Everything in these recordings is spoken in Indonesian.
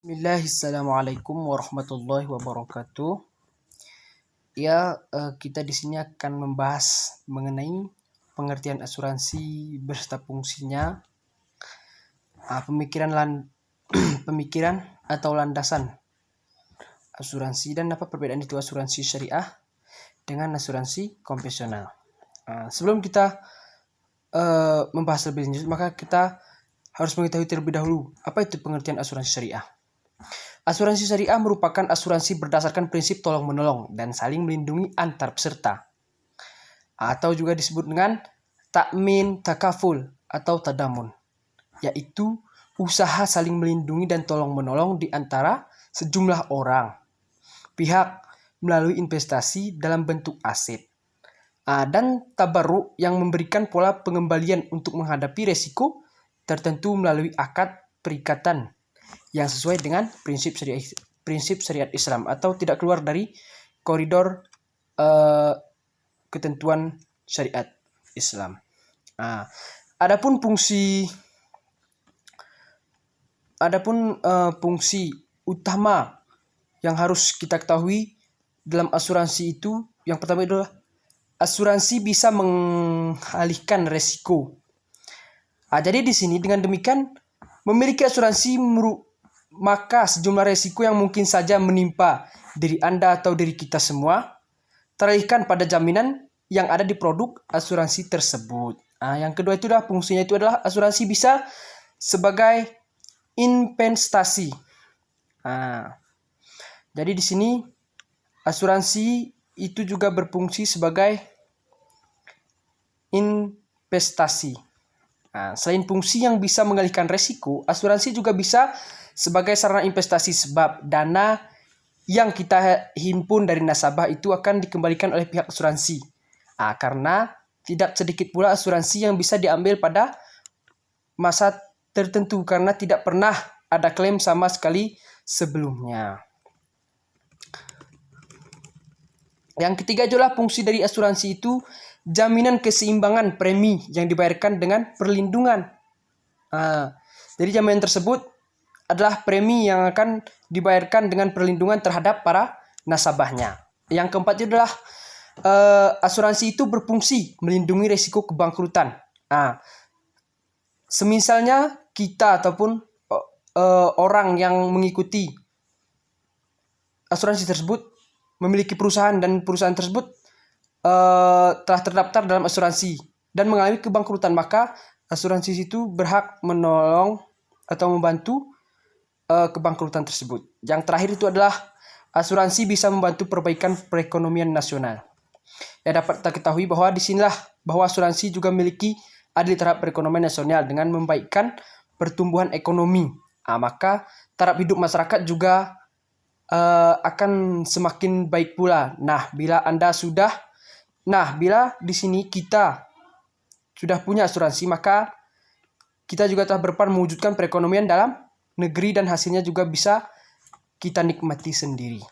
Assalamualaikum warahmatullahi wabarakatuh. Kita di sini akan membahas mengenai pengertian asuransi beserta fungsinya, pemikiran atau landasan asuransi dan apa perbedaan itu asuransi syariah dengan asuransi konvensional. Sebelum kita membahas lebih lanjut, maka kita harus mengetahui terlebih dahulu apa itu pengertian asuransi syariah. Asuransi syariah merupakan asuransi berdasarkan prinsip tolong-menolong dan saling melindungi antar peserta, atau juga disebut dengan takmin takaful atau tadamun, yaitu usaha saling melindungi dan tolong-menolong di antara sejumlah orang, pihak melalui investasi dalam bentuk aset, dan tabarruk yang memberikan pola pengembalian untuk menghadapi resiko tertentu melalui akad perikatan yang sesuai dengan prinsip syariat Islam atau tidak keluar dari koridor ketentuan syariat Islam. Adapun fungsi utama yang harus kita ketahui dalam asuransi itu, yang pertama adalah asuransi bisa mengalihkan resiko. Jadi di sini dengan demikian memiliki asuransi maka sejumlah resiko yang mungkin saja menimpa diri Anda atau diri kita semua teralihkan pada jaminan yang ada di produk asuransi tersebut. Yang kedua itu adalah fungsinya itu adalah asuransi bisa sebagai investasi. Jadi di sini asuransi itu juga berfungsi sebagai investasi. Selain fungsi yang bisa mengalihkan resiko, asuransi juga bisa sebagai sarana investasi sebab dana yang kita himpun dari nasabah itu akan dikembalikan oleh pihak asuransi. Karena tidak sedikit pula asuransi yang bisa diambil pada masa tertentu karena tidak pernah ada klaim sama sekali sebelumnya. Yang ketiga adalah fungsi dari asuransi itu jaminan keseimbangan premi yang dibayarkan dengan perlindungan. Jadi jaminan tersebut adalah premi yang akan dibayarkan dengan perlindungan terhadap para nasabahnya. Yang keempat itu adalah asuransi itu berfungsi melindungi risiko kebangkrutan. Semisalnya kita ataupun orang yang mengikuti asuransi tersebut memiliki perusahaan dan perusahaan tersebut telah terdaftar dalam asuransi dan mengalami kebangkrutan, maka asuransi itu berhak menolong atau membantu kebangkrutan tersebut. Yang terakhir itu adalah asuransi bisa membantu perbaikan perekonomian nasional. Dapat kita ketahui bahwa disinilah bahwa asuransi juga memiliki adil terhadap perekonomian nasional dengan membaikkan pertumbuhan ekonomi. Maka taraf hidup masyarakat juga akan semakin baik pula. Bila di sini kita sudah punya asuransi, maka kita juga telah berperan mewujudkan perekonomian dalam negeri dan hasilnya juga bisa kita nikmati sendiri.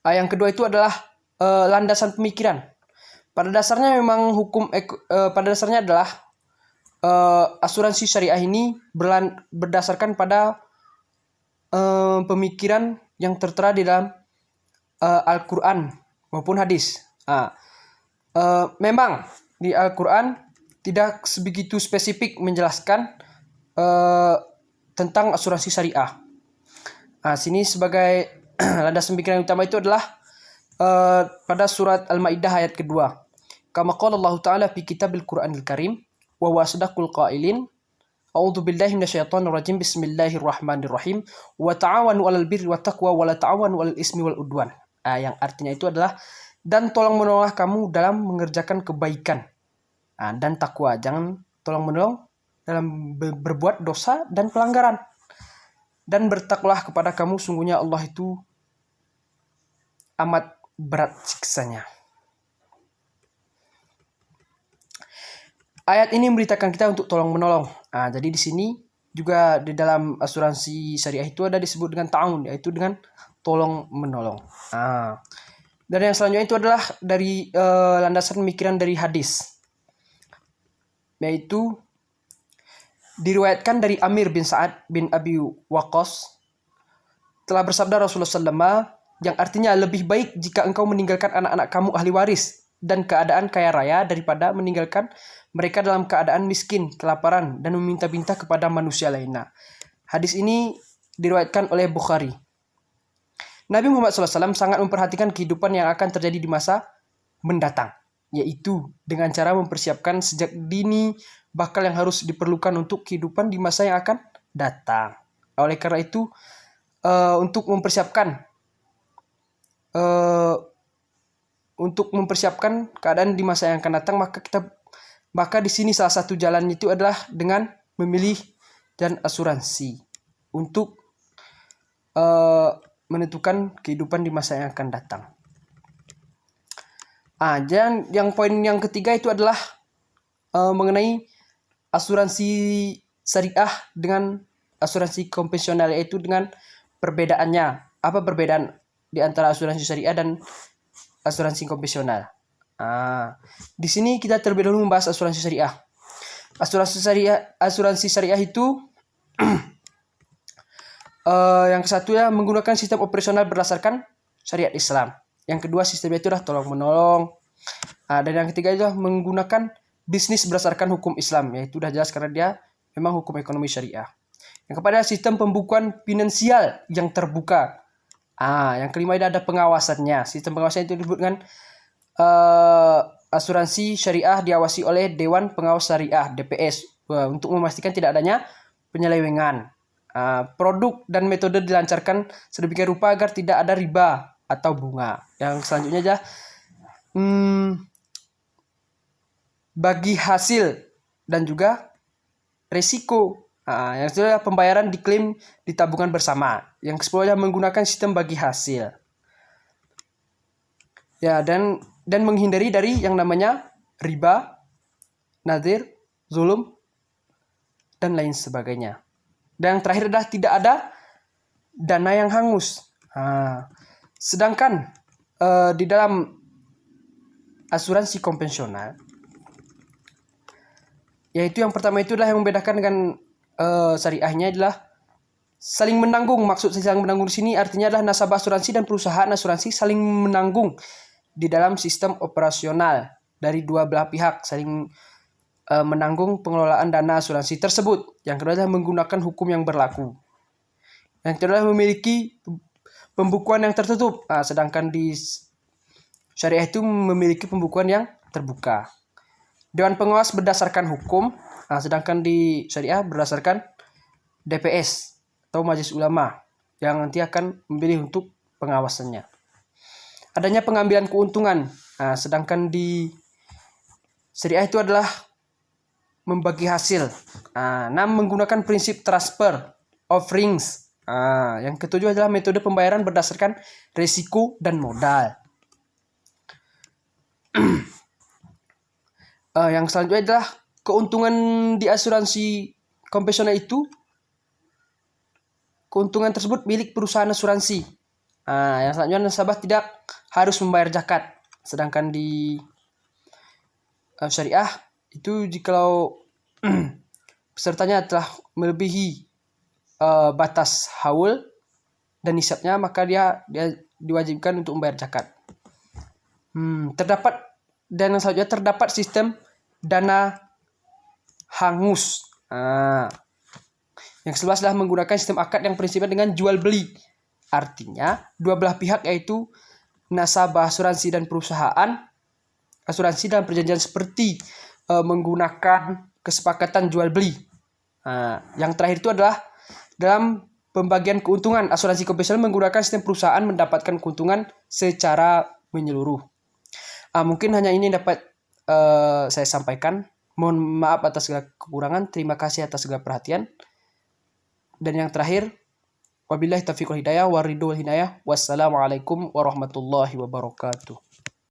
Yang kedua itu adalah landasan pemikiran. Pada dasarnya memang pada dasarnya adalah asuransi syariah ini berdasarkan pada pemikiran yang tertera di dalam Al-Quran maupun hadis. Memang di Al-Quran tidak sebegitu spesifik menjelaskan tentang asuransi syariah. Sini sebagai landasan pemikiran utama itu adalah pada surat Al-Maidah ayat kedua. Kama qala Allah Ta'ala fi kitabil Qur'anil Karim wa huwa asdaqul qailin. A'udzu billahi minasyaitonir rajim. Bismillahirrahmanirrahim. Wa ta'awanu 'alal birri wat taqwa wa la ta'awanu 'alal ismi wal udwan. Yang artinya itu adalah dan tolong menolonglah kamu dalam mengerjakan kebaikan dan takwa. Jangan tolong menolong dalam berbuat dosa dan pelanggaran. Dan bertakwalah kepada kamu, sungguhnya Allah itu amat berat siksanya. Ayat ini memberitakan kita untuk tolong menolong. Jadi di sini juga di dalam asuransi syariah itu ada disebut dengan ta'awun, yaitu dengan tolong menolong. Dan yang selanjutnya itu adalah dari landasan pemikiran dari hadis, yaitu diriwayatkan dari Amir bin Sa'ad bin Abi Waqqas telah bersabda Rasulullah SAW, yang artinya lebih baik jika engkau meninggalkan anak-anak kamu ahli waris dan keadaan kaya raya daripada meninggalkan mereka dalam keadaan miskin, kelaparan, dan meminta-minta kepada manusia lainnya. Hadis ini diriwayatkan oleh Bukhari. Nabi Muhammad SAW sangat memperhatikan kehidupan yang akan terjadi di masa mendatang, yaitu dengan cara mempersiapkan sejak dini bakal yang harus diperlukan untuk kehidupan di masa yang akan datang. Oleh karena itu, untuk mempersiapkan keadaan di masa yang akan datang, maka di sini salah satu jalan itu adalah dengan memilih dan asuransi untuk menentukan kehidupan di masa yang akan datang. Dan yang poin yang ketiga itu adalah mengenai asuransi syariah dengan asuransi konvensional, yaitu dengan perbedaannya. Apa perbedaan di antara asuransi syariah dan asuransi konvensional? Di sini kita terlebih dahulu membahas asuransi syariah. Asuransi syariah itu yang satu ya menggunakan sistem operasional berdasarkan syariat Islam. Yang kedua sistemnya itu adalah tolong-menolong. Dan yang ketiga itu menggunakan bisnis berdasarkan hukum Islam, yaitu udah jelas karena dia memang hukum ekonomi syariah. Yang keempat sistem pembukuan finansial yang terbuka. Yang kelima itu ada pengawasannya. Sistem pengawasan itu disebut dengan asuransi syariah diawasi oleh Dewan Pengawas Syariah (DPS) untuk memastikan tidak adanya penyelewengan. Produk dan metode dilancarkan sedemikian rupa agar tidak ada riba atau bunga. Yang selanjutnya adalah bagi hasil dan juga resiko. Yang kedua adalah pembayaran diklaim di tabungan bersama. Yang ke-10 adalah menggunakan sistem bagi hasil. Ya, dan menghindari dari yang namanya riba, nadir, zulum, dan lain sebagainya. Dan yang terakhir adalah tidak ada dana yang hangus. Sedangkan di dalam asuransi konvensional, yaitu yang pertama itu adalah yang membedakan dengan syariahnya adalah saling menanggung. Maksud saling menanggung di sini artinya adalah nasabah asuransi dan perusahaan asuransi saling menanggung di dalam sistem operasional dari dua belah pihak, saling menanggung pengelolaan dana asuransi tersebut. Yang kedua adalah menggunakan hukum yang berlaku. Yang ketiga adalah memiliki pembukuan yang tertutup. Sedangkan di syariah itu memiliki pembukuan yang terbuka. Dewan pengawas berdasarkan hukum, sedangkan di syariah berdasarkan DPS atau Majelis Ulama yang nanti akan memilih untuk pengawasannya. Adanya pengambilan keuntungan, sedangkan di syariah itu adalah membagi hasil. Menggunakan prinsip transfer of rings. Yang ketujuh adalah metode pembayaran berdasarkan risiko dan modal. Yang selanjutnya adalah keuntungan di asuransi konvensional itu, keuntungan tersebut milik perusahaan asuransi. Yang selanjutnya nasabah tidak harus membayar zakat. Sedangkan di syariah itu jikalau pesertanya telah melebihi batas haul dan nisabnya, maka dia diwajibkan untuk membayar zakat. Dan yang selanjutnya terdapat sistem dana hangus. Yang ke-11 adalah menggunakan sistem akad yang prinsipnya dengan jual beli. Artinya dua belah pihak yaitu nasabah asuransi dan perusahaan asuransi dalam perjanjian seperti menggunakan kesepakatan jual beli. Yang terakhir itu adalah dalam pembagian keuntungan. Asuransi konvensional menggunakan sistem perusahaan mendapatkan keuntungan secara menyeluruh. Mungkin hanya ini dapat saya sampaikan. Mohon maaf atas segala kekurangan. Terima kasih atas segala perhatian. Dan yang terakhir, wabillahi taufiq wal hidayah, waridul hidayah. Wassalamualaikum warahmatullahi wabarakatuh.